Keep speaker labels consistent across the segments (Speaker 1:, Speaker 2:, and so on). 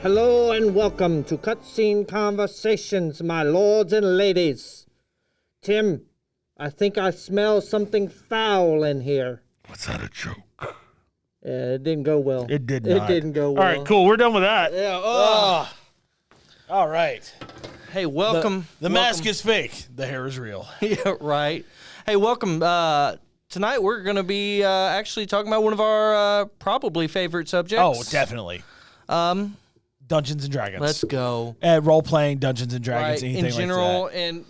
Speaker 1: Hello and welcome to Cutscene Conversations, my lords and ladies. Tim, I think I smell something foul in here.
Speaker 2: Was that a joke?
Speaker 1: It didn't go well.
Speaker 2: It did not.
Speaker 1: It didn't go well.
Speaker 2: All right, cool. We're done with that.
Speaker 1: Yeah.
Speaker 2: All right.
Speaker 3: Hey, welcome.
Speaker 2: The mask is fake. The hair is real.
Speaker 3: Yeah, right. Hey, welcome. Tonight we're going to be actually talking about one of our probably favorite subjects.
Speaker 2: Oh, definitely. Dungeons and Dragons.
Speaker 3: Let's go.
Speaker 2: Role-playing Dungeons and Dragons,
Speaker 3: Right,
Speaker 2: anything
Speaker 3: in general,
Speaker 2: like that.
Speaker 3: and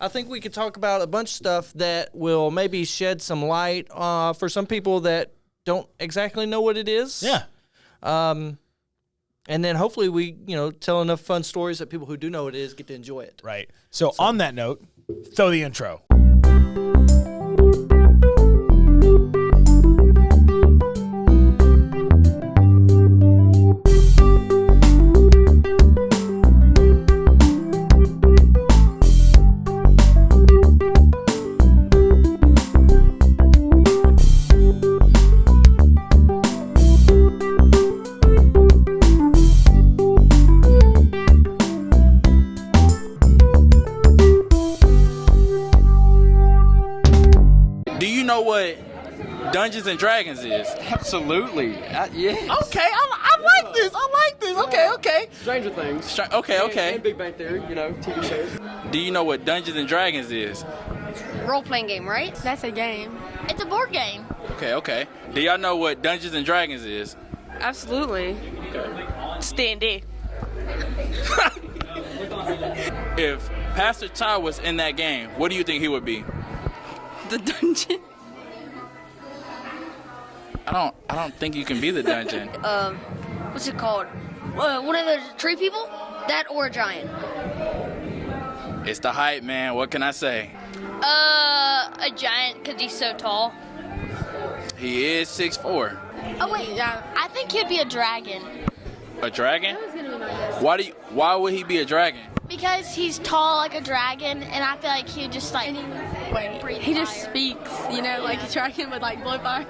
Speaker 3: I think we could talk about a bunch of stuff that will maybe shed some light for some people that don't exactly know what it is.
Speaker 2: Yeah.
Speaker 3: And then hopefully we, tell enough fun stories that people who do know what it is get to enjoy it.
Speaker 2: Right. So on that note, throw the intro.
Speaker 4: Do you know what Dungeons and Dragons is?
Speaker 5: Absolutely. Yeah.
Speaker 4: Okay, I like this. Okay.
Speaker 5: Stranger Things.
Speaker 4: Okay.
Speaker 5: And Big Bang Theory, TV shows.
Speaker 4: Do you know what Dungeons and Dragons is?
Speaker 6: Role-playing game, right?
Speaker 7: That's a game.
Speaker 6: It's a board game.
Speaker 4: Okay. Do y'all know what Dungeons and Dragons is?
Speaker 7: Absolutely. It's D&D.
Speaker 4: If Pastor Todd was in that game, what do you think he would be?
Speaker 7: The dungeon.
Speaker 4: I don't think you can be the dungeon.
Speaker 6: What's it called? One of the tree people? That or a giant?
Speaker 4: It's the hype, man. What can I say?
Speaker 6: A giant because he's so tall.
Speaker 4: He is 6'4".
Speaker 6: Oh wait,
Speaker 7: Yeah.
Speaker 6: I think he'd be a dragon
Speaker 4: A dragon? Why would he be a dragon?
Speaker 6: because he's tall like a dragon, and I feel like he'd just like.
Speaker 7: Wait, he just speaks, like a dragon would like blow by.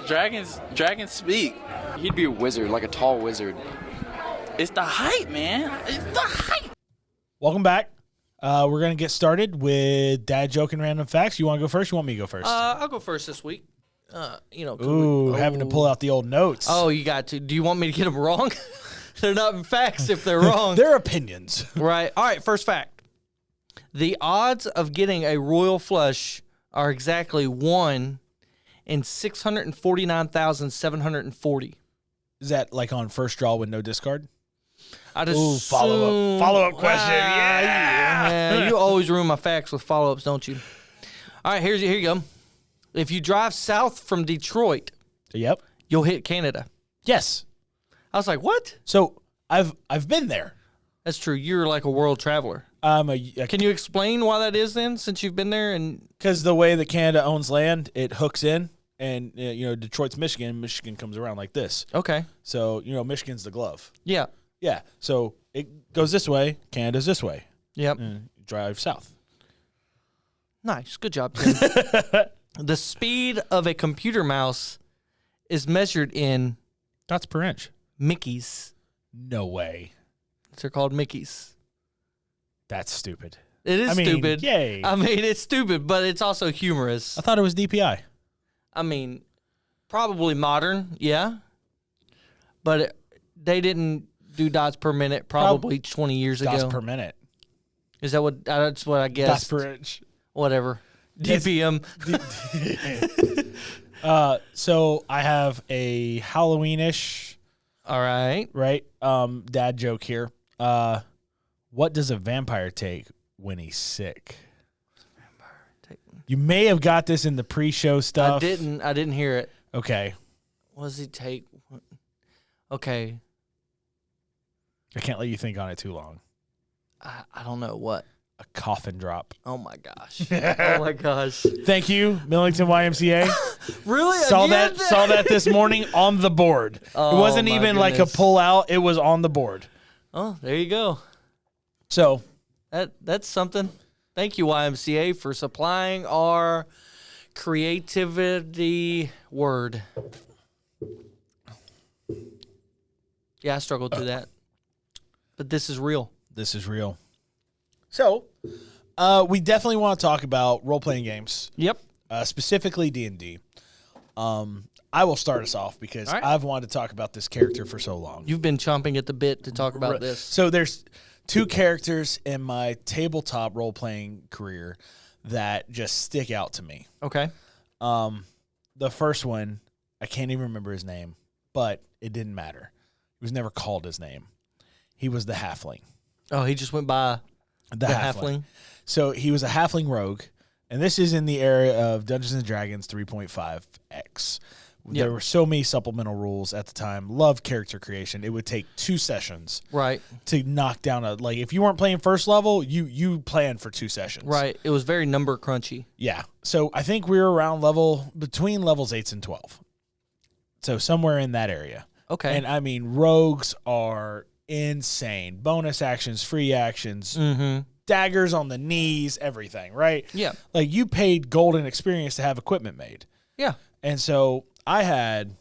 Speaker 4: Dragons speak.
Speaker 5: He'd be a wizard, like a tall wizard.
Speaker 4: It's the hype, man. It's the hype.
Speaker 2: Welcome back. We're going to get started with Dad Joke and Random Facts. You want to go first? You want me to go first?
Speaker 3: I'll go first this week.
Speaker 2: Having to pull out the old notes.
Speaker 3: Oh, you got to. Do you want me to get them wrong? They're not facts if they're wrong.
Speaker 2: They're opinions.
Speaker 3: Right. All right, first fact. The odds of getting a royal flush are exactly 1 in 649,740.
Speaker 2: Is that like on first draw with no discard?
Speaker 3: I just
Speaker 2: Ooh, follow-up question. Yeah.
Speaker 3: You always ruin my facts with follow-ups, don't you? All right, here you go. If you drive south from Detroit,
Speaker 2: Yep.
Speaker 3: you'll hit Canada.
Speaker 2: Yes.
Speaker 3: I was like, what?
Speaker 2: So I've been there.
Speaker 3: That's true. You're like a world traveler. Can you explain why that is then, since you've been there? And
Speaker 2: because the way that Canada owns land, it hooks in, and Detroit's Michigan. Michigan comes around like this.
Speaker 3: okay,
Speaker 2: So Michigan's the glove.
Speaker 3: yeah,
Speaker 2: Yeah. So it goes this way. Canada's this way.
Speaker 3: yep,
Speaker 2: Drive south.
Speaker 3: nice, good job, Tim. The speed of a computer mouse is measured in
Speaker 2: Dots per inch.
Speaker 3: Mickeys.
Speaker 2: No way.
Speaker 3: They're called Mickeys.
Speaker 2: That's stupid.
Speaker 3: It is stupid.
Speaker 2: Yay.
Speaker 3: I mean, it's stupid, but it's also humorous.
Speaker 2: I thought it was DPI.
Speaker 3: I mean, probably modern, yeah. But they didn't do dots per minute probably 20 years
Speaker 2: Dots
Speaker 3: ago.
Speaker 2: per minute.
Speaker 3: Is that what? That's what I guess.
Speaker 2: Dots per inch.
Speaker 3: Whatever. DPM.
Speaker 2: So I have a Halloween-ish,
Speaker 3: All right.
Speaker 2: right? Dad joke here. What does a vampire take when he's sick? You may have got this in the pre-show stuff.
Speaker 3: I didn't hear it.
Speaker 2: Okay.
Speaker 3: What does he take? Okay.
Speaker 2: I can't let you think on it too long.
Speaker 3: I don't know what.
Speaker 2: A coffin drop.
Speaker 3: Oh my gosh. Oh my gosh.
Speaker 2: Thank you, Millington YMCA.
Speaker 3: Really?
Speaker 2: saw
Speaker 3: Again?
Speaker 2: that this morning on the board.
Speaker 3: Oh,
Speaker 2: it wasn't
Speaker 3: my
Speaker 2: even like a
Speaker 3: goodness.
Speaker 2: pull out. It was on the board.
Speaker 3: Oh, there you go.
Speaker 2: So
Speaker 3: That's something. Thank you, YMCA, for supplying our creativity word. Yeah, I struggled through that. But this is real.
Speaker 2: This is real. So, we definitely want to talk about role-playing games,
Speaker 3: Yep.
Speaker 2: specifically D&D. I will start us off because
Speaker 3: All right.
Speaker 2: I've wanted to talk about this character for so long.
Speaker 3: You've been chomping at the bit to talk about this.
Speaker 2: So there's 2 characters in my tabletop role-playing career that just stick out to me.
Speaker 3: Okay.
Speaker 2: The first one, I can't even remember his name, but it didn't matter. He was never called his name. He was the halfling.
Speaker 3: Oh, he just went by
Speaker 2: The
Speaker 3: halfling.
Speaker 2: So he was a halfling rogue, and this is in the area of Dungeons & Dragons 3.5X. There were so many supplemental rules at the time. Loved character creation. It would take 2 sessions
Speaker 3: Right.
Speaker 2: to knock down if you weren't playing first level, you planned for 2 sessions.
Speaker 3: Right. It was very number crunchy.
Speaker 2: Yeah. So I think we were around between levels 8 and 12. So somewhere in that area.
Speaker 3: Okay.
Speaker 2: And I mean, rogues are insane. Bonus actions, free actions, daggers on the knees, everything, right?
Speaker 3: Yeah.
Speaker 2: Like you paid golden experience to have equipment made.
Speaker 3: Yeah.
Speaker 2: And so I had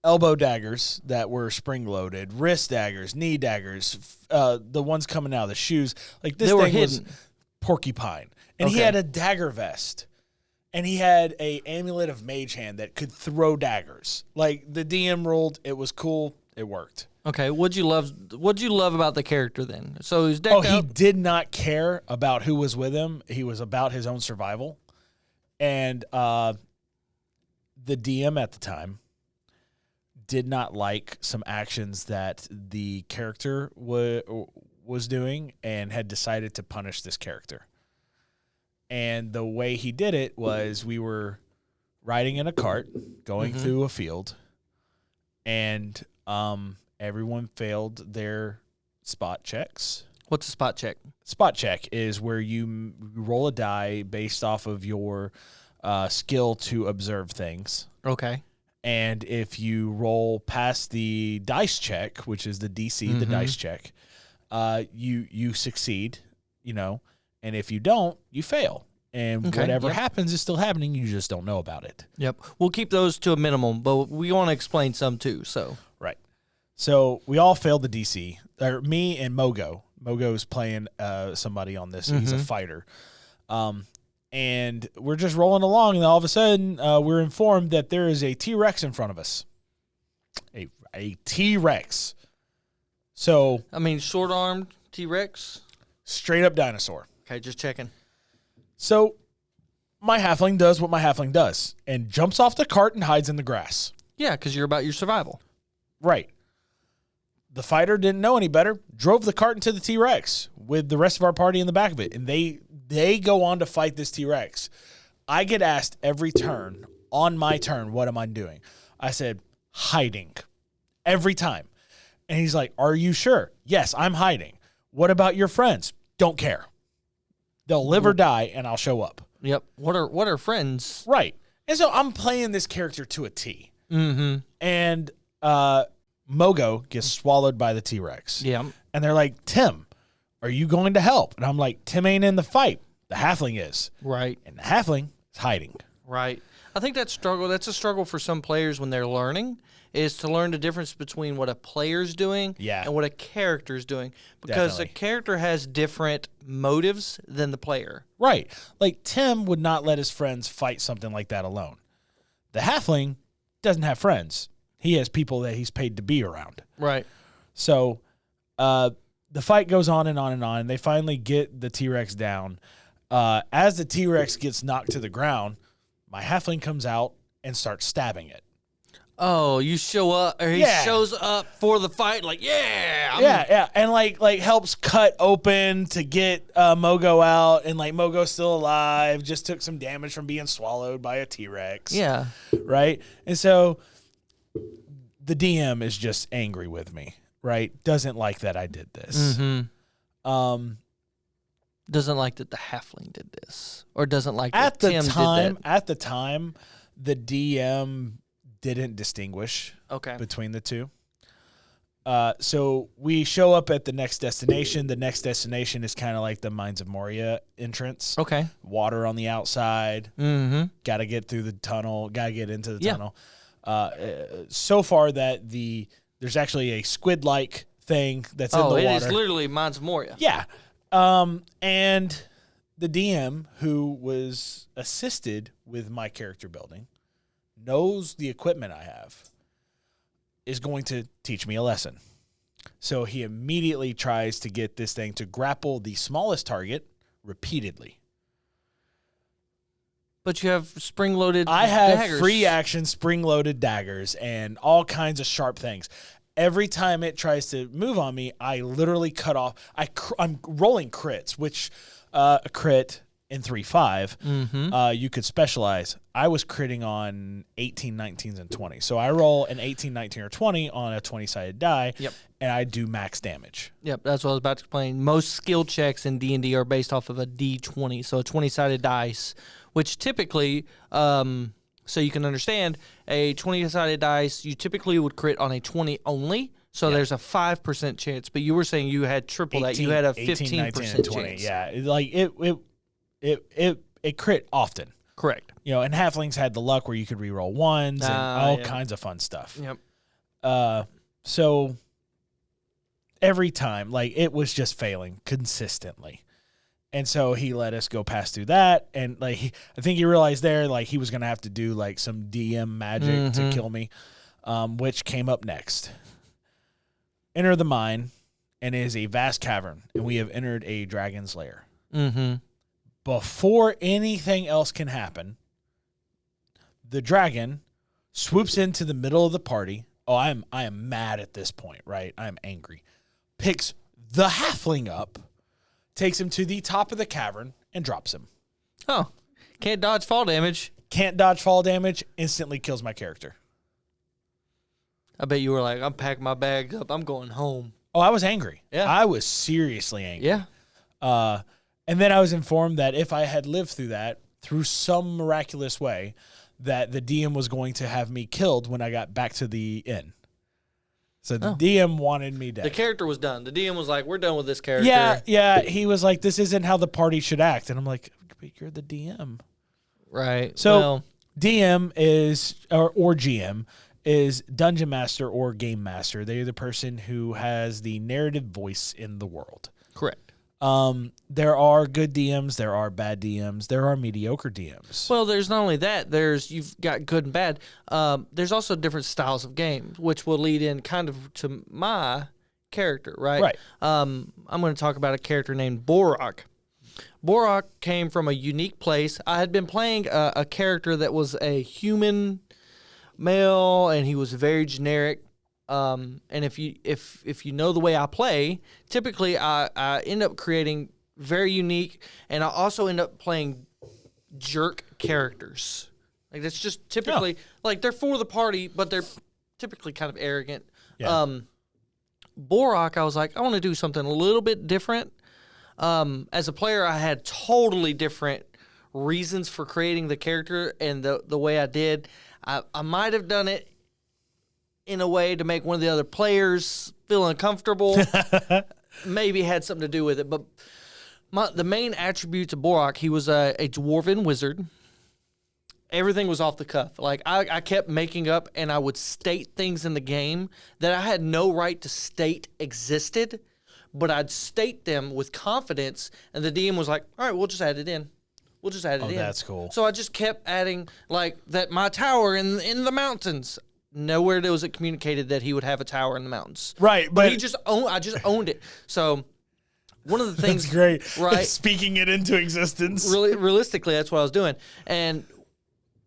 Speaker 2: elbow daggers that were spring loaded, wrist daggers, knee daggers, the ones coming out of the shoes. Like this
Speaker 3: They were
Speaker 2: thing was
Speaker 3: hidden.
Speaker 2: porcupine. And he
Speaker 3: Okay.
Speaker 2: had a dagger vest. And he had a amulet of mage hand that could throw daggers. Like the DM rolled, it was cool, it worked.
Speaker 3: Okay. What'd you love about the character then? So he's decked
Speaker 2: Oh, he
Speaker 3: out.
Speaker 2: did not care about who was with him. He was about his own survival. And the DM at the time did not like some actions that the character was doing and had decided to punish this character. And the way he did it was we were riding in a cart going through a field, and everyone failed their spot checks.
Speaker 3: What's a spot check?
Speaker 2: Spot check is where you roll a die based off of your skill to observe things.
Speaker 3: Okay.
Speaker 2: And if you roll past the dice check, which is the DC, the dice check, you succeed, and if you don't, you fail. And
Speaker 3: Okay,
Speaker 2: whatever
Speaker 3: yep.
Speaker 2: happens is still happening. You just don't know about it.
Speaker 3: Yep. We'll keep those to a minimum, but we want to explain some too. So
Speaker 2: Right. So we all failed the DC. Or me and Mogo. Mogo's playing somebody on this. He's a fighter. And we're just rolling along, and all of a sudden, we're informed that there is a T-Rex in front of us. A T-Rex. So
Speaker 3: I mean, short-armed T-Rex.
Speaker 2: straight up dinosaur.
Speaker 3: Okay, just checking.
Speaker 2: So my halfling does what my halfling does and jumps off the cart and hides in the grass.
Speaker 3: Yeah, because you're about your survival.
Speaker 2: Right. The fighter didn't know any better, drove the cart into the T-Rex with the rest of our party in the back of it, and they go on to fight this T-Rex. I get asked every turn, on my turn, what am I doing? I said, hiding. Every time. And he's like, are you sure? Yes, I'm hiding. What about your friends? Don't care. They'll live or die, and I'll show up.
Speaker 3: Yep. What are friends?
Speaker 2: Right. And so I'm playing this character to a T.
Speaker 3: Mm-hmm.
Speaker 2: And Mogo gets swallowed by the T-Rex.
Speaker 3: Yeah.
Speaker 2: And they're like, Tim, are you going to help? And I'm like, Tim ain't in the fight. The halfling is.
Speaker 3: Right.
Speaker 2: And the halfling is hiding.
Speaker 3: Right. I think that's a struggle for some players when they're learning, is to learn the difference between what a player's doing and what a character's doing. Because
Speaker 2: Definitely.
Speaker 3: a character has different motives than the player.
Speaker 2: Right. Like, Tim would not let his friends fight something like that alone. The halfling doesn't have friends. He has people that he's paid to be around.
Speaker 3: Right.
Speaker 2: So the fight goes on and on and on. And they finally get the T-Rex down. As the T-Rex gets knocked to the ground, my halfling comes out and starts stabbing it.
Speaker 3: Oh, you show up, or he shows up for the fight, like,
Speaker 2: Yeah, and like helps cut open to get Mogo out, and like Mogo's still alive, just took some damage from being swallowed by a T-Rex.
Speaker 3: Yeah.
Speaker 2: Right? And so the DM is just angry with me, right? Doesn't like that I did this.
Speaker 3: Mm-hmm. Doesn't like that the halfling did this, or doesn't like that
Speaker 2: At the
Speaker 3: Tim
Speaker 2: time,
Speaker 3: did that.
Speaker 2: at the time, the DM didn't distinguish
Speaker 3: Okay.
Speaker 2: between the two. So we show up at the next destination. The next destination is kind of like the Mines of Moria entrance.
Speaker 3: Okay.
Speaker 2: Water on the outside.
Speaker 3: Mm-hmm.
Speaker 2: Got to get through the tunnel. Got to get into the
Speaker 3: Yeah.
Speaker 2: tunnel. So far that there's actually a squid-like thing that's in the water.
Speaker 3: Oh, it is literally Mines of Moria.
Speaker 2: Yeah. And the DM, who was assisted with my character building, knows the equipment I have, is going to teach me a lesson. So he immediately tries to get this thing to grapple the smallest target repeatedly.
Speaker 3: But you have spring-loaded
Speaker 2: I have
Speaker 3: daggers.
Speaker 2: free action spring-loaded daggers and all kinds of sharp things. Every time it tries to move on me, I literally cut off. I'm rolling crits, which a crit in 3-5, you could specialize. I was critting on 18, 19s, and 20s. So I roll an 18, 19, or 20 on a 20-sided die, and I do max damage.
Speaker 3: Yep, that's what I was about to explain. Most skill checks in D&D are based off of a D20, so a 20-sided dice, which typically, so you can understand, a 20-sided dice, you typically would crit on a 20 only, so there's a 5% chance. But you were saying you had triple 18, that. You had a 15% 18, 19, and 20. Chance.
Speaker 2: Yeah, like it crit often.
Speaker 3: Correct.
Speaker 2: You know, and halflings had the luck where you could reroll ones and all kinds of fun stuff.
Speaker 3: Yep.
Speaker 2: So every time, like, it was just failing consistently. And so he let us go past through that. And, like, I think he realized there, like, he was going to have to do, like, some DM magic to kill me, which came up next. Enter the mine, and it is a vast cavern, and we have entered a dragon's lair. Before anything else can happen, the dragon swoops into the middle of the party. Oh, I am mad at this point, right? I am angry. Picks the halfling up, takes him to the top of the cavern, and drops him.
Speaker 3: Oh, can't dodge fall damage.
Speaker 2: Can't dodge fall damage, instantly kills my character.
Speaker 3: I bet you were like, I'm packing my bags up. I'm going home.
Speaker 2: Oh, I was angry.
Speaker 3: Yeah.
Speaker 2: I was seriously angry.
Speaker 3: Yeah.
Speaker 2: And then I was informed that if I had lived through that, through some miraculous way, that the DM was going to have me killed when I got back to the inn. So the DM wanted me dead.
Speaker 3: The character was done. The DM was like, we're done with this character.
Speaker 2: Yeah. He was like, this isn't how the party should act. And I'm like, but you're the DM.
Speaker 3: Right.
Speaker 2: So DM is, or GM, is Dungeon Master or Game Master. They're the person who has the narrative voice in the world.
Speaker 3: Correct.
Speaker 2: There are good DMs, there are bad DMs, there are mediocre DMs.
Speaker 3: Well, there's not only that, you've got good and bad. There's also different styles of games, which will lead in kind of to my character, right?
Speaker 2: Right.
Speaker 3: I'm going to talk about a character named Borak. Borak came from a unique place. I had been playing a character that was a human male, and he was very generic. And if you know the way I play, typically I end up creating very unique, and I also end up playing jerk characters. Like, that's just typically like they're for the party, but they're typically kind of arrogant. Yeah. Borak, I was like, I want to do something a little bit different. As a player, I had totally different reasons for creating the character, and the way I did, I might have done it in a way to make one of the other players feel uncomfortable. Maybe had something to do with it. But the main attributes of Borak, he was a dwarven wizard. Everything was off the cuff. Like, I kept making up, and I would state things in the game that I had no right to state existed, but I'd state them with confidence, and the DM was like, all right, we'll just add it in. We'll just add it in.
Speaker 2: Oh, that's cool.
Speaker 3: So I just kept adding, like, that my tower in the mountains. Nowhere was it communicated that he would have a tower in the mountains.
Speaker 2: Right, but
Speaker 3: I just owned it. So one of the things,
Speaker 2: that's great,
Speaker 3: right?
Speaker 2: Speaking it into existence.
Speaker 3: Really, realistically, that's what I was doing. And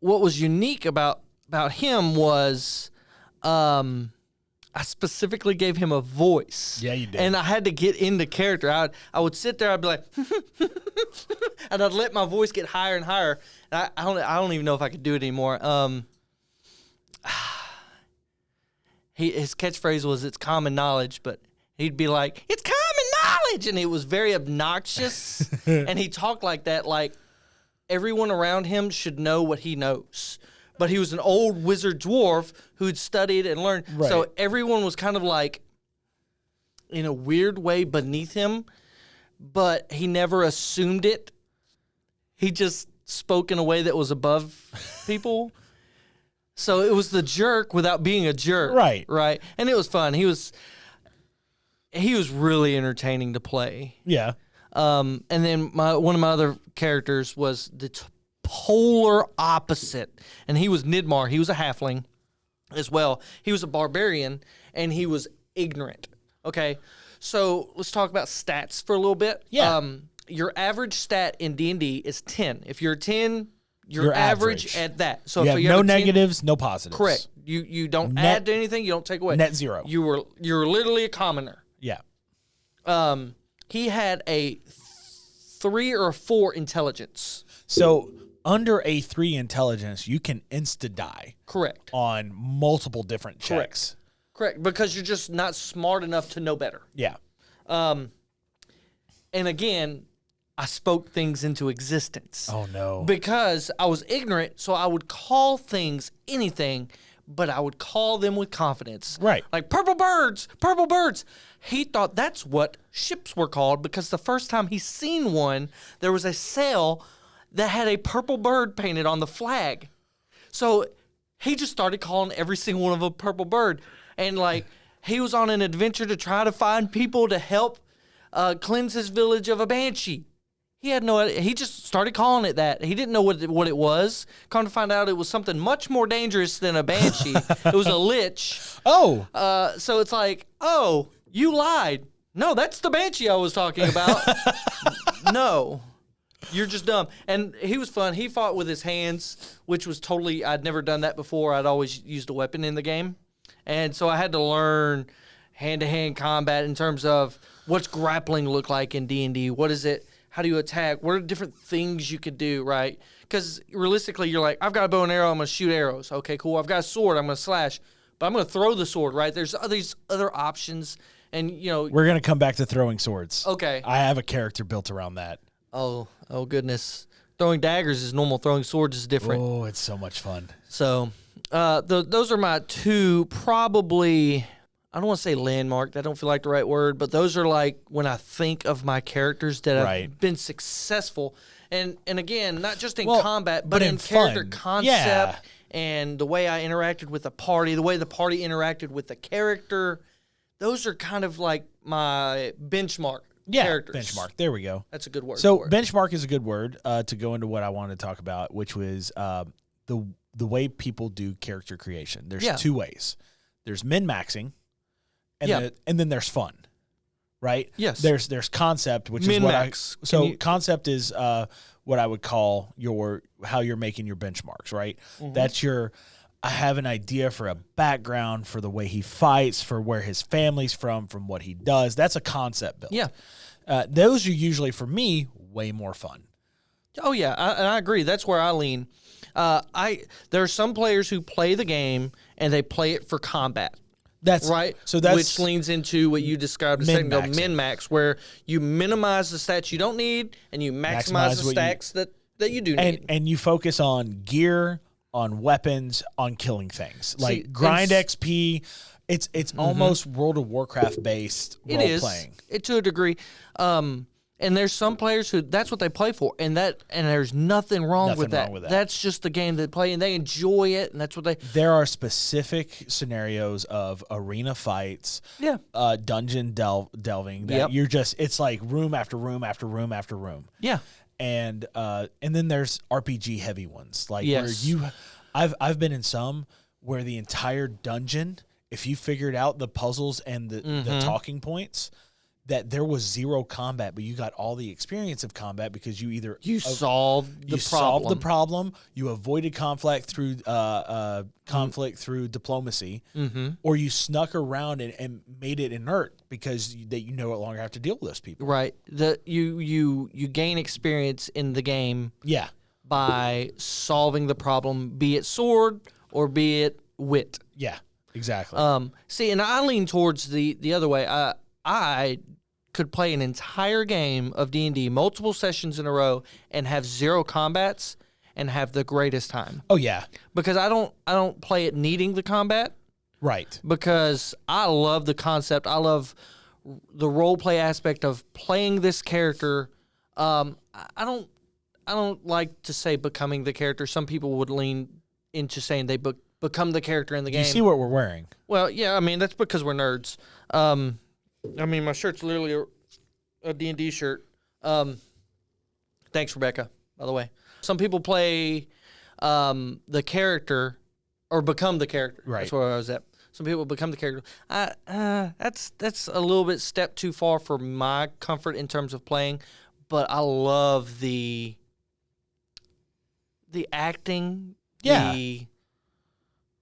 Speaker 3: what was unique about him was, I specifically gave him a voice.
Speaker 2: Yeah, you did.
Speaker 3: And I had to get into character. I would sit there. I'd be like, and I'd let my voice get higher and higher. And I don't even know if I could do it anymore. His catchphrase was, "It's common knowledge," but he'd be like, "It's common knowledge," and it was very obnoxious. And he talked like that, like everyone around him should know what he knows. But he was an old wizard dwarf who'd studied and learned. Right. So everyone was kind of like, in a weird way, beneath him, but he never assumed it. He just spoke in a way that was above people. So it was the jerk without being a jerk.
Speaker 2: Right.
Speaker 3: Right. And it was fun. He was he was really entertaining to play.
Speaker 2: Yeah.
Speaker 3: And then one of my other characters was the polar opposite, and he was Nidmar. He was a halfling as well. He was a barbarian, and he was ignorant. Okay, so let's talk about stats for a little bit.
Speaker 2: Yeah.
Speaker 3: Your average stat in D&D is 10. If you're a 10, you're average at that. So
Speaker 2: You
Speaker 3: if
Speaker 2: have
Speaker 3: you
Speaker 2: no
Speaker 3: have a 10,
Speaker 2: negatives, no positives.
Speaker 3: correct. You don't
Speaker 2: Net-
Speaker 3: add to anything. You don't take away.
Speaker 2: Net zero.
Speaker 3: You're literally a commoner.
Speaker 2: Yeah.
Speaker 3: He had a 3 or a 4 intelligence.
Speaker 2: So under a 3 intelligence, you can insta-die
Speaker 3: Correct.
Speaker 2: on multiple different checks.
Speaker 3: Correct. Because you're just not smart enough to know better.
Speaker 2: Yeah.
Speaker 3: And again, I spoke things into existence.
Speaker 2: Oh, no.
Speaker 3: Because I was ignorant, so I would call things anything, but I would call them with confidence.
Speaker 2: Right.
Speaker 3: Like purple birds, purple birds. He thought that's what ships were called because the first time he seen one, there was a sail that had a purple bird painted on the flag. So he just started calling every single one of them purple bird. And like he was on an adventure to try to find people to help cleanse his village of a banshee. He had no idea. He just started calling it that. He didn't know what it was. Come to find out it was something much more dangerous than a banshee. It was a lich.
Speaker 2: Oh.
Speaker 3: So it's like, oh, you lied. No, that's the banshee I was talking about. No, you're just dumb. And he was fun. He fought with his hands, which was totally, I'd never done that before. I'd always used a weapon in the game. And so I had to learn hand-to-hand combat in terms of what's grappling look like in D&D. What is it? How do you attack? What are different things you could do, right? Because realistically, you're like, I've got a bow and arrow, I'm going to shoot arrows. Okay, cool. I've got a sword, I'm going to slash. But I'm going to throw the sword, right? There's these other options. And, you know.
Speaker 2: We're going to come back to throwing swords.
Speaker 3: Okay.
Speaker 2: I have a character built around that.
Speaker 3: Oh, goodness. Throwing daggers is normal. Throwing swords is different.
Speaker 2: Oh, it's so much fun.
Speaker 3: So those are my two probably, I don't want to say landmark. That don't feel like the right word, but those are like when I think of my characters that have been successful. And again, not just in combat, but in character
Speaker 2: fun.
Speaker 3: concept and the way I interacted with the party, the way the party interacted with the character. Those are kind of like my benchmark characters.
Speaker 2: Benchmark. There we go.
Speaker 3: That's a good word.
Speaker 2: So
Speaker 3: for it.
Speaker 2: benchmark is a good word to go into what I wanted to talk about, which was the way people do character creation. There's two ways. There's min-maxing, and then there's fun, right?
Speaker 3: Yes.
Speaker 2: There's concept, which
Speaker 3: Min-max.
Speaker 2: is what concept is what I would call how you're making your benchmarks, right?
Speaker 3: Mm-hmm.
Speaker 2: That's I have an idea for a background for the way he fights, for where his family's from what he does. That's a concept build.
Speaker 3: Yeah.
Speaker 2: Those are usually, for me, way more fun.
Speaker 3: Oh yeah, I agree. That's where I lean. There are some players who play the game and they play it for combat.
Speaker 2: That's
Speaker 3: right.
Speaker 2: So that's
Speaker 3: which leans into what you described a second ago, min-max, where you minimize the stats you don't need and you maximize the stats that you do need.
Speaker 2: And you focus on gear, on weapons, on killing things. Like grind XP. It's almost World of Warcraft based role playing.
Speaker 3: It to a degree. And there's some players who that's what they play for, and there's nothing wrong with that. That's just the game they play, and they enjoy it, and that's what they.
Speaker 2: There are specific scenarios of arena fights, dungeon delving that you're just. It's like room after room after room after room.
Speaker 3: Yeah,
Speaker 2: and then there's RPG heavy ones where I've been in some where the entire dungeon, if you figured out the puzzles and the talking points, that there was zero combat, but you got all the experience of combat because you either
Speaker 3: solved the
Speaker 2: problem, you avoided conflict through through diplomacy, or you snuck around and made it inert because you no longer have to deal with those people.
Speaker 3: Right. You gain experience in the game.
Speaker 2: Yeah.
Speaker 3: By solving the problem, be it sword or be it wit.
Speaker 2: Yeah. Exactly.
Speaker 3: See, and I lean towards the other way. I could play an entire game of D&D, multiple sessions in a row, and have zero combats and have the greatest time.
Speaker 2: Oh yeah,
Speaker 3: because I don't play it needing the combat.
Speaker 2: Right.
Speaker 3: Because I love the concept. I love the role play aspect of playing this character. I don't like to say becoming the character. Some people would lean into saying they become the character in the game.
Speaker 2: You see what we're wearing?
Speaker 3: Well, yeah, I mean that's because we're nerds. I mean, my shirt's literally a D&D shirt. Thanks, Rebecca, by the way. Some people play the character or become the character.
Speaker 2: Right.
Speaker 3: That's where I was at. Some people become the character. That's a little bit step too far for my comfort in terms of playing, but I love the acting,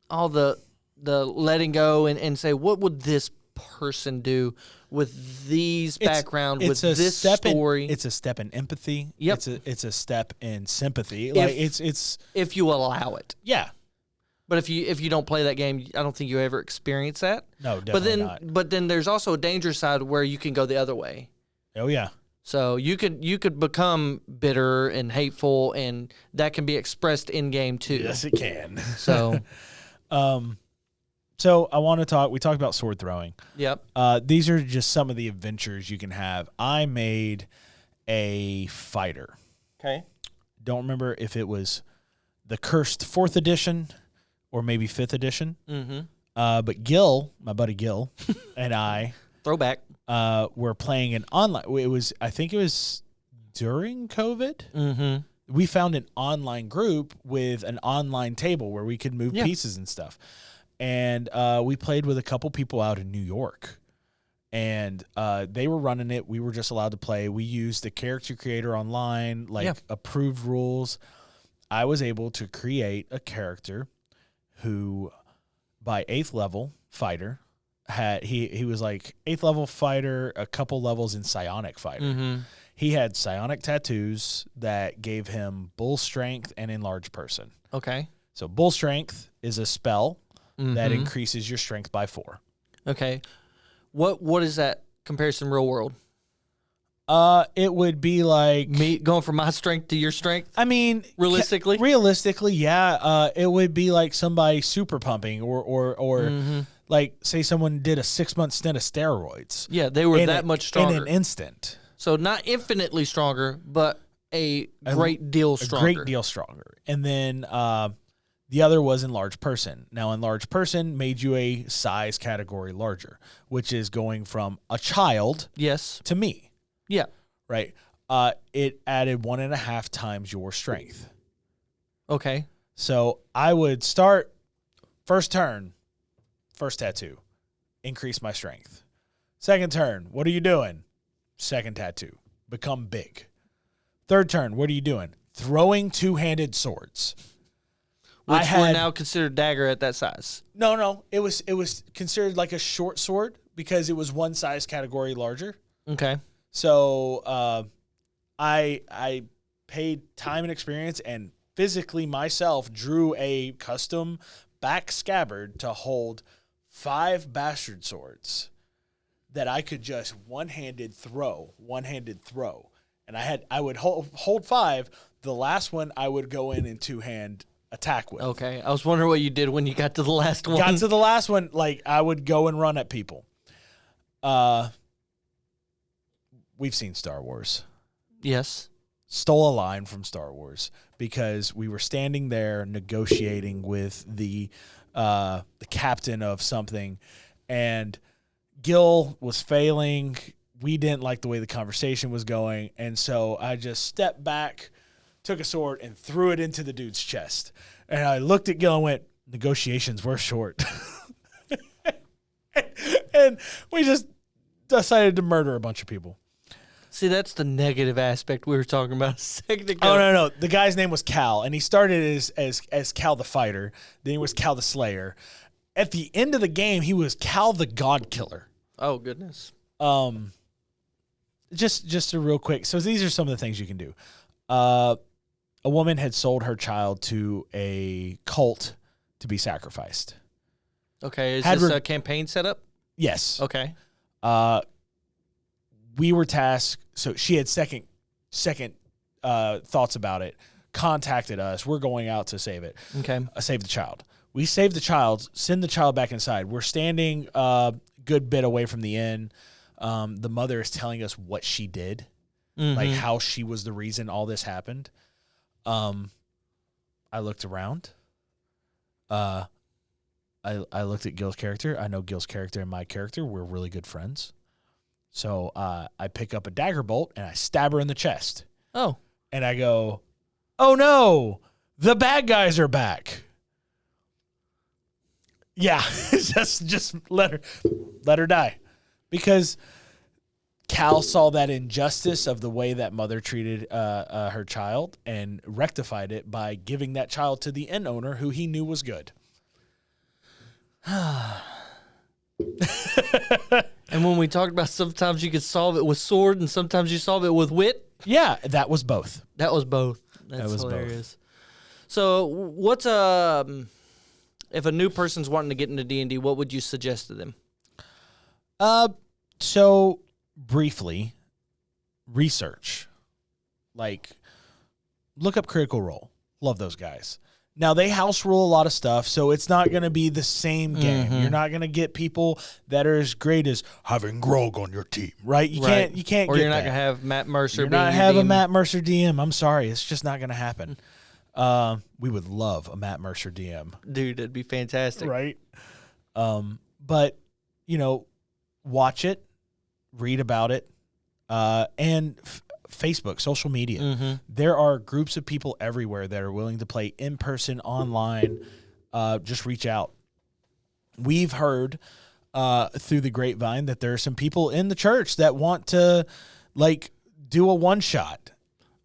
Speaker 3: all the letting go and say, what would this person do with these background, with this story?
Speaker 2: It's a step in empathy.
Speaker 3: Yep.
Speaker 2: It's a step in sympathy. Like it's
Speaker 3: if you allow it.
Speaker 2: yeah.
Speaker 3: But if you don't play that game, I don't think you ever experience that.
Speaker 2: No, definitely not.
Speaker 3: But then there's also a danger side where you can go the other way.
Speaker 2: Oh yeah.
Speaker 3: So you could become bitter and hateful, and that can be expressed in game too.
Speaker 2: Yes, it can.
Speaker 3: So,
Speaker 2: so I want to talk. We talked about sword throwing.
Speaker 3: yep.
Speaker 2: These are just some of the adventures you can have. I made a fighter.
Speaker 3: Okay.
Speaker 2: Don't remember if it was the cursed 4th edition or maybe 5th edition.
Speaker 3: Mm-hmm.
Speaker 2: But Gil, my buddy Gil, and I
Speaker 3: Throwback.
Speaker 2: were playing an online. I think it was during COVID.
Speaker 3: Mm-hmm.
Speaker 2: We found an online group with an online table where we could move pieces and stuff. And we played with a couple people out in New York. And they were running it. We were just allowed to play. We used the character creator online, approved rules. I was able to create a character who, by 8th level fighter, had he was like 8th level fighter, a couple levels in psionic fighter.
Speaker 3: Mm-hmm.
Speaker 2: He had psionic tattoos that gave him bull strength and enlarged person.
Speaker 3: Okay.
Speaker 2: So bull strength is a spell that
Speaker 3: Mhm.
Speaker 2: increases your strength by 4.
Speaker 3: Okay. What is that comparison real world?
Speaker 2: It would be like
Speaker 3: Me going from my strength to your strength?
Speaker 2: I mean,
Speaker 3: Realistically?
Speaker 2: realistically, yeah. It would be like somebody super pumping, or
Speaker 3: Mm-hmm.
Speaker 2: like say someone did a 6-month stint of steroids.
Speaker 3: Yeah, they were that much stronger.
Speaker 2: in an instant.
Speaker 3: So not infinitely stronger, but a great deal stronger.
Speaker 2: A great deal stronger. And then the other was enlarged person. Now, enlarged person made you a size category larger, which is going from a child
Speaker 3: Yes.
Speaker 2: to me.
Speaker 3: Yeah.
Speaker 2: Right. It added 1.5 times your strength.
Speaker 3: Okay.
Speaker 2: So I would start first turn, first tattoo, increase my strength. Second turn, what are you doing? Second tattoo, become big. Third turn, what are you doing? Throwing 2-handed swords.
Speaker 3: Which were now considered dagger at that size.
Speaker 2: No. It was considered like a short sword because it was one size category larger.
Speaker 3: Okay.
Speaker 2: So I paid time and experience and physically myself drew a custom back scabbard to hold 5 bastard swords that I could just one-handed throw. And I would hold 5. The last one I would go in 2-hand attack with.
Speaker 3: Okay. I was wondering what you did when you got to the last one.
Speaker 2: Got to the last one, like I would go and run at people. We've seen Star Wars.
Speaker 3: Yes.
Speaker 2: Stole a line from Star Wars because we were standing there negotiating with the captain of something, and Gil was failing. We didn't like the way the conversation was going, and so I just stepped back, took a sword, and threw it into the dude's chest. And I looked at Gil and went, negotiations were short. And we just decided to murder a bunch of people.
Speaker 3: See, that's the negative aspect we were talking about a second ago.
Speaker 2: Oh, no. The guy's name was Cal, and he started as Cal the Fighter. Then he was Cal the Slayer. At the end of the game, he was Cal the God Killer.
Speaker 3: Oh, goodness.
Speaker 2: Just a real quick. So these are some of the things you can do. A woman had sold her child to a cult to be sacrificed.
Speaker 3: Okay, is this a campaign setup?
Speaker 2: Yes.
Speaker 3: Okay.
Speaker 2: We were tasked, so she had second thoughts about it, contacted us. We're going out to save it.
Speaker 3: Okay.
Speaker 2: Save the child. We save the child, send the child back inside. We're standing a good bit away from the inn. The mother is telling us what she did, like how she was the reason all this happened. I looked around. I looked at Gil's character. I know Gil's character and my character. We're really good friends. So I pick up a dagger bolt and I stab her in the chest.
Speaker 3: Oh.
Speaker 2: And I go, oh no, the bad guys are back. Yeah, just let her die. Because Cal saw that injustice of the way that mother treated her child and rectified it by giving that child to the inn owner who he knew was good.
Speaker 3: And when we talked about sometimes you could solve it with sword and sometimes you solve it with wit.
Speaker 2: Yeah, that was both.
Speaker 3: That was both. That's
Speaker 2: was
Speaker 3: hilarious. So what's if a new person's wanting to get into D&D, what would you suggest to them?
Speaker 2: So briefly, research. Like, look up Critical Role. Love those guys. Now, they house rule a lot of stuff, so it's not going to be the same game. You're not going to get people that are as great as having Grog on your team, right? You can't
Speaker 3: Or
Speaker 2: get
Speaker 3: you're not
Speaker 2: that.
Speaker 3: going to have Matt Mercer
Speaker 2: You're
Speaker 3: being
Speaker 2: not
Speaker 3: your
Speaker 2: have a
Speaker 3: DM.
Speaker 2: Matt Mercer DM. I'm sorry. It's just not going to happen. We would love a Matt Mercer DM.
Speaker 3: Dude, that'd be fantastic.
Speaker 2: Right? But, watch it, read about it, and Facebook, social media. There are groups of people everywhere that are willing to play in person, online. Just reach out. We've heard through the grapevine that there are some people in the church that want to do a one-shot.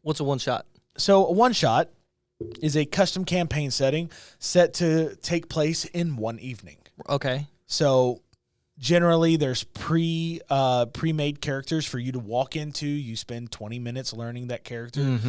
Speaker 3: What's a one-shot?
Speaker 2: So a one-shot is a custom campaign setting set to take place in one evening.
Speaker 3: Okay. So
Speaker 2: generally, there's pre-made characters for you to walk into. You spend 20 minutes learning that character.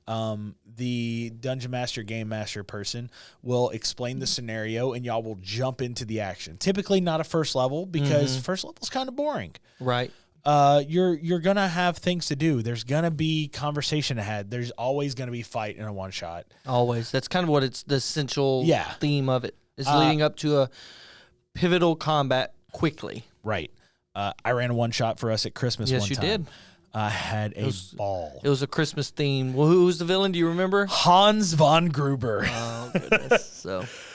Speaker 2: The Dungeon Master, Game Master person will explain the scenario, and y'all will jump into the action. Typically not a first level, because first level's kind of boring.
Speaker 3: Right.
Speaker 2: You're going to have things to do. There's going to be conversation ahead. There's always going to be fight in a one-shot.
Speaker 3: Always. That's kind of what it's the essential theme of it, is leading up to a pivotal combat quickly.
Speaker 2: Right. I ran a one-shot for us at Christmas one time.
Speaker 3: Yes, you did.
Speaker 2: I had a ball.
Speaker 3: It was a Christmas theme. Well, who was the villain? Do you remember?
Speaker 2: Hans von Gruber.
Speaker 3: Oh, goodness.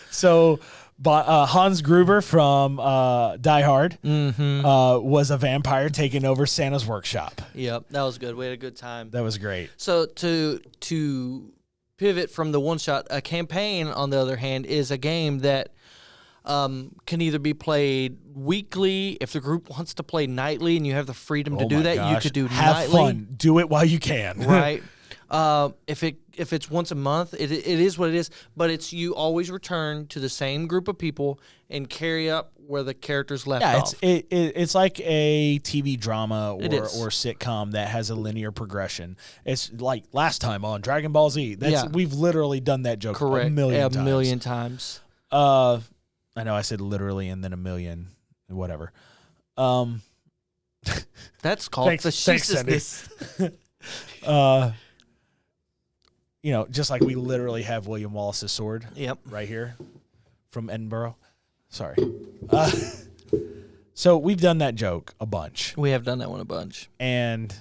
Speaker 2: So Hans Gruber from Die Hard was a vampire taking over Santa's workshop.
Speaker 3: Yep, that was good. We had a good time.
Speaker 2: That was great.
Speaker 3: So to pivot from the one-shot, a campaign, on the other hand, is a game that can either be played weekly. If the group wants to play nightly and you have the freedom to do that, you could do
Speaker 2: Have
Speaker 3: nightly.
Speaker 2: fun. Do it while you can.
Speaker 3: Right. If it's once a month, it is what it is. But it's you always return to the same group of people and carry up where the characters left off.
Speaker 2: It's like a TV drama or
Speaker 3: is.
Speaker 2: sitcom that has a linear progression. It's like last time on Dragon Ball Z. We've literally done that joke
Speaker 3: Correct.
Speaker 2: a million
Speaker 3: times.
Speaker 2: I know I said literally and then a million, whatever.
Speaker 3: That's called facetiousness.
Speaker 2: Just like we literally have William Wallace's sword.
Speaker 3: Yep.
Speaker 2: Right here from Edinburgh. Sorry. So we've done that joke a bunch.
Speaker 3: We have done that one a bunch.
Speaker 2: And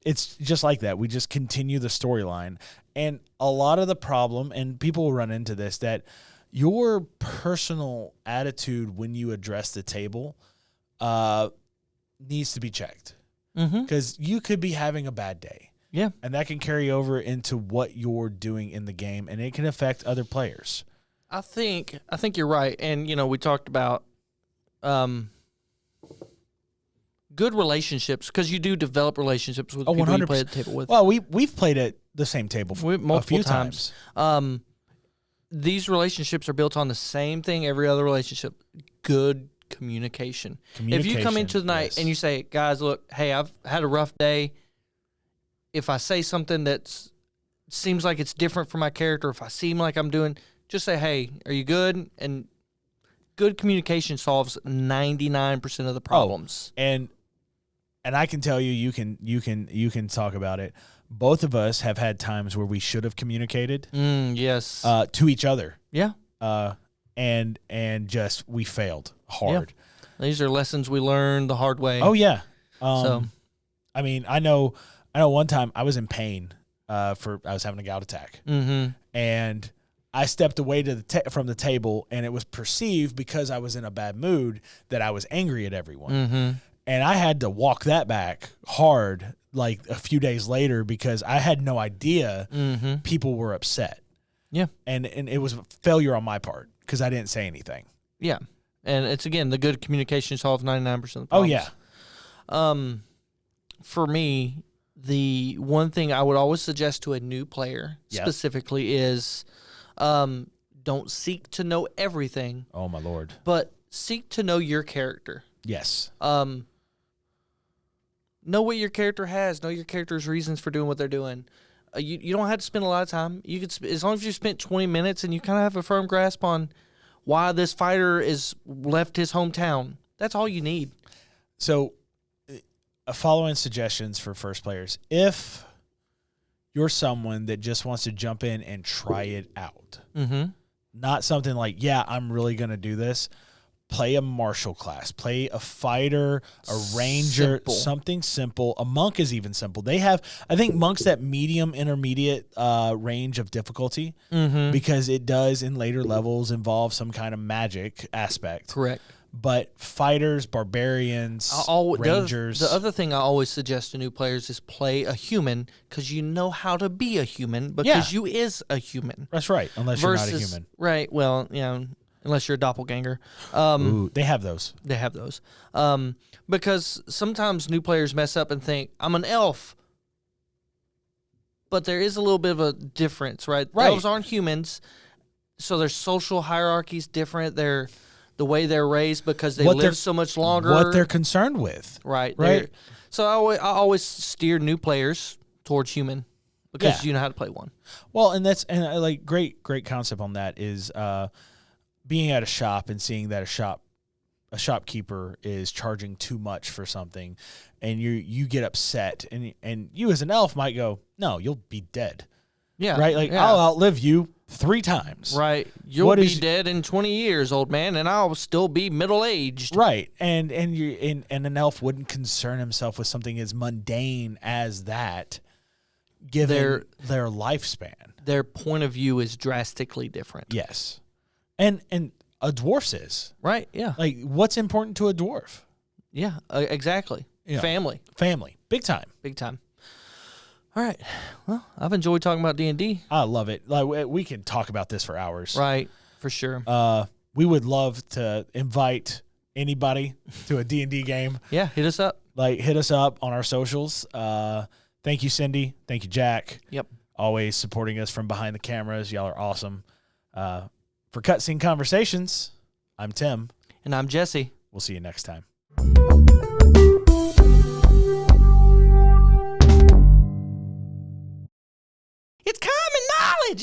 Speaker 2: it's just like that. We just continue the storyline. And a lot of the problem, and people will run into this, that your personal attitude when you address the table needs to be checked. Because you could be having a bad day.
Speaker 3: Yeah.
Speaker 2: And that can carry over into what you're doing in the game, and it can affect other players.
Speaker 3: I think you're right. And, we talked about good relationships, because you do develop relationships with people
Speaker 2: 100%.
Speaker 3: you play at the table with.
Speaker 2: Well, we've played at the same table
Speaker 3: Multiple
Speaker 2: a few times.
Speaker 3: These relationships are built on the same thing every other relationship: good communication. If you come into the night and you say, guys, look, hey, I've had a rough day. If I say something that seems like it's different from my character, if I seem like I'm doing, just say, hey, are you good? And good communication solves 99% of the problems.
Speaker 2: And I can tell you can talk about it. Both of us have had times where we should have communicated.
Speaker 3: Yes.
Speaker 2: To each other.
Speaker 3: Yeah.
Speaker 2: And just we failed hard.
Speaker 3: Yeah. These are lessons we learned the hard way.
Speaker 2: Oh yeah.
Speaker 3: I
Speaker 2: mean, I know one time I was in pain I was having a gout attack. And I stepped away from the table, and it was perceived, because I was in a bad mood, that I was angry at everyone. And I had to walk that back hard like a few days later because I had no idea people were upset.
Speaker 3: Yeah.
Speaker 2: And it was a failure on my part because I didn't say anything.
Speaker 3: Yeah. And it's, again, the good communication solves 99% of the
Speaker 2: Oh,
Speaker 3: problems.
Speaker 2: yeah.
Speaker 3: For me, the one thing I would always suggest to a new player specifically is don't seek to know everything.
Speaker 2: Oh, my Lord.
Speaker 3: But seek to know your character.
Speaker 2: Yes.
Speaker 3: Know what your character has. Know your character's reasons for doing what they're doing. You don't have to spend a lot of time. You could, as long as you spent 20 minutes and you kind of have a firm grasp on why this fighter is left his hometown. That's all you need.
Speaker 2: So, following suggestions for first players. If you're someone that just wants to jump in and try it out, not something like, yeah, I'm really going to do this. Play a martial class, play a fighter, a ranger, something simple. A monk is even simple. They have, I think, monks that medium intermediate range of difficulty because it does in later levels involve some kind of magic aspect.
Speaker 3: Correct.
Speaker 2: But fighters, barbarians, rangers.
Speaker 3: The other thing I always suggest to new players is play a human because you know how to be a human because you is a human.
Speaker 2: That's right, unless you're not a human.
Speaker 3: Right, well, unless you're a doppelganger.
Speaker 2: Ooh, they have those.
Speaker 3: They have those. Because sometimes new players mess up and think, I'm an elf. But there is a little bit of a difference, right? Elves aren't humans, so their social hierarchy's different. The way they're raised because they live so much longer.
Speaker 2: What they're concerned with.
Speaker 3: Right. So I always steer new players towards human because you know how to play one.
Speaker 2: Well, and like great concept on that is being at a shop and seeing that a shopkeeper is charging too much for something, and you get upset, and you as an elf might go, no, you'll be dead.
Speaker 3: Yeah.
Speaker 2: Right. Like I'll outlive you 3 times.
Speaker 3: Right. You'll be dead in 20 years, old man, and I'll still be middle aged.
Speaker 2: Right. And an elf wouldn't concern himself with something as mundane as that, given their lifespan.
Speaker 3: Their point of view is drastically different.
Speaker 2: Yes. And a dwarf's is.
Speaker 3: Right, yeah.
Speaker 2: Like, what's important to a dwarf?
Speaker 3: Yeah, exactly. Family.
Speaker 2: Big time.
Speaker 3: Big time. All right. Well, I've enjoyed talking about D&D.
Speaker 2: I love it. Like, we can talk about this for hours.
Speaker 3: Right, for sure.
Speaker 2: We would love to invite anybody to a D&D game.
Speaker 3: Yeah, hit us up.
Speaker 2: Hit us up on our socials. Thank you, Cindy. Thank you, Jack.
Speaker 3: Yep.
Speaker 2: Always supporting us from behind the cameras. Y'all are awesome. For Cutscene Conversations, I'm Tim.
Speaker 3: And I'm Jesse.
Speaker 2: We'll see you next time.